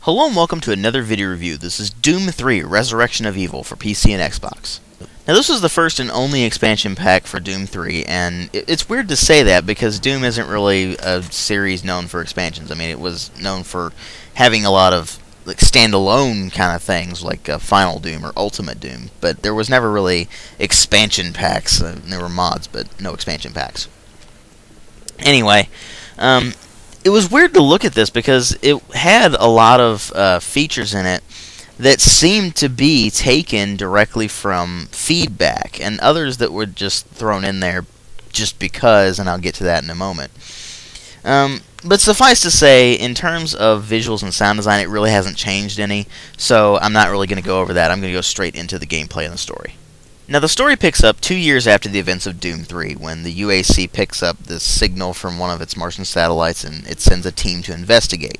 Hello and welcome to another video review. This is Doom 3, Resurrection of Evil for PC and Xbox. Now this was the first and only expansion pack for Doom 3, and it's weird to say that because Doom isn't really a series known for expansions. I mean, it was known for having a lot of like standalone kind of things like Final Doom or Ultimate Doom, but there was never really expansion packs. There were mods, but no expansion packs. Anyway, it was weird to look at this because it had a lot of features in it that seemed to be taken directly from feedback, and others that were just thrown in there just because, and I'll get to that in a moment. But suffice to say, in terms of visuals and sound design, it really hasn't changed any, so I'm not really going to go over that. I'm going to go straight into the gameplay and the story. Now, the story picks up 2 years after the events of Doom 3, when the UAC picks up this signal from one of its Martian satellites and it sends a team to investigate.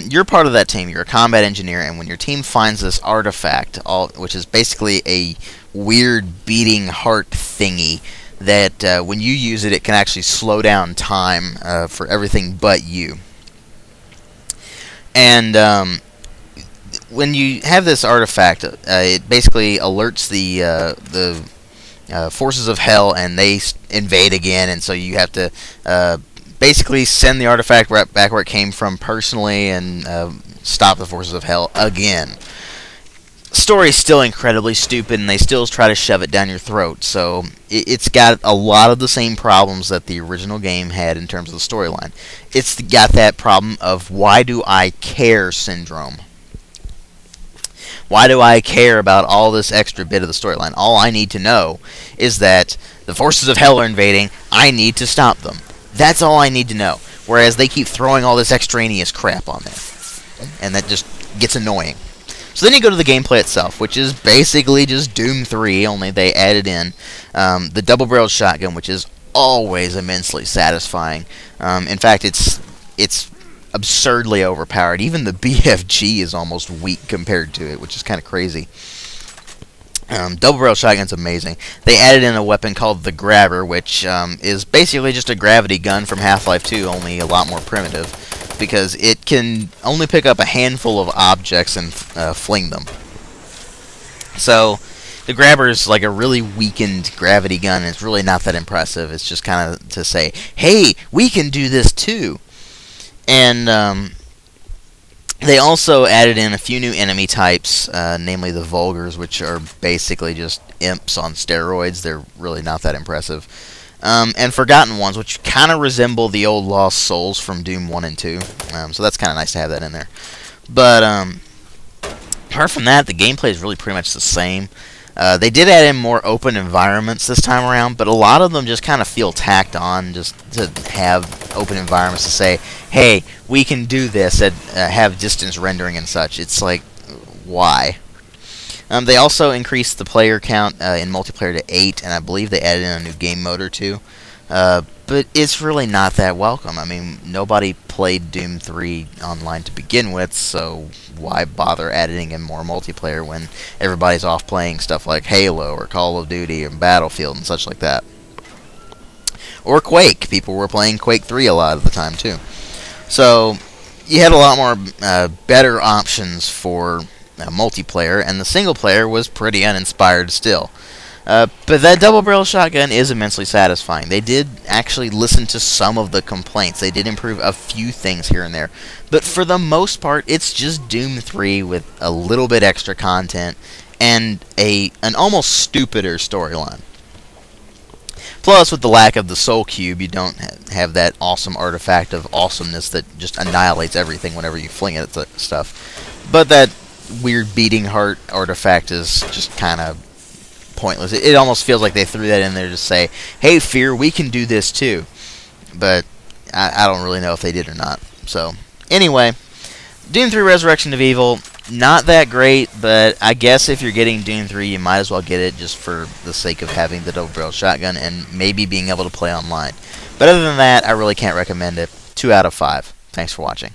You're part of that team. You're a combat engineer, and when your team finds this artifact, which is basically a weird beating heart thingy that when you use it, it can actually slow down time for everything but you. And when you have this artifact, it basically alerts the forces of hell, and they invade again, and so you have to basically send the artifact right back where it came from personally and stop the forces of hell again. The story's still incredibly stupid, and they still try to shove it down your throat, so it's got a lot of the same problems that the original game had in terms of the storyline. It's got that problem of why do I care syndrome. Why do I care about all this extra bit of the storyline? All I need to know is that the forces of hell are invading. I need to stop them. That's all I need to know. Whereas they keep throwing all this extraneous crap on there. And that just gets annoying. So then you go to the gameplay itself, which is basically just Doom 3, only they added in the double-barreled shotgun, which is always immensely satisfying. In fact, it's absurdly overpowered. Even the BFG is almost weak compared to it, which is kind of crazy. Double-barrel shotgun's amazing. They added in a weapon called the Grabber, which is basically just a gravity gun from Half-Life 2, only a lot more primitive, because it can only pick up a handful of objects and fling them. So the Grabber is like a really weakened gravity gun, and it's really not that impressive. It's just kind of to say, hey, we can do this too. And they also added in a few new enemy types, namely the Vulgars, which are basically just imps on steroids. They're really not that impressive. And Forgotten Ones, which kind of resemble the old Lost Souls from Doom 1 and 2. So that's kind of nice to have that in there. But apart from that, the gameplay is really pretty much the same. They did add in more open environments this time around, but a lot of them just kind of feel tacked on just to have open environments to say, hey, we can do this and have distance rendering and such. It's like, why? They also increased the player count in multiplayer to 8, and I believe they added in a new game mode or 2. But it's really not that welcome. I mean, nobody played Doom 3 online to begin with, so why bother adding in more multiplayer when everybody's off playing stuff like Halo or Call of Duty and Battlefield and such like that? Or Quake. People were playing Quake 3 a lot of the time, too. So you had a lot more better options for multiplayer, and the single player was pretty uninspired still. But that double-barrel shotgun is immensely satisfying. They did actually listen to some of the complaints. They did improve a few things here and there. But for the most part, it's just Doom 3 with a little bit extra content and an almost stupider storyline. Plus, with the lack of the Soul Cube, you don't have that awesome artifact of awesomeness that just annihilates everything whenever you fling it at stuff. But that weird beating heart artifact is just kind of pointless. It almost feels like they threw that in there to say, hey, Fear, we can do this too. But I don't really know if they did or not. So, anyway, Doom 3 Resurrection of Evil, not that great, but I guess if you're getting Doom 3, you might as well get it just for the sake of having the double-barrel shotgun and maybe being able to play online. But other than that, I really can't recommend it. 2 out of 5. Thanks for watching.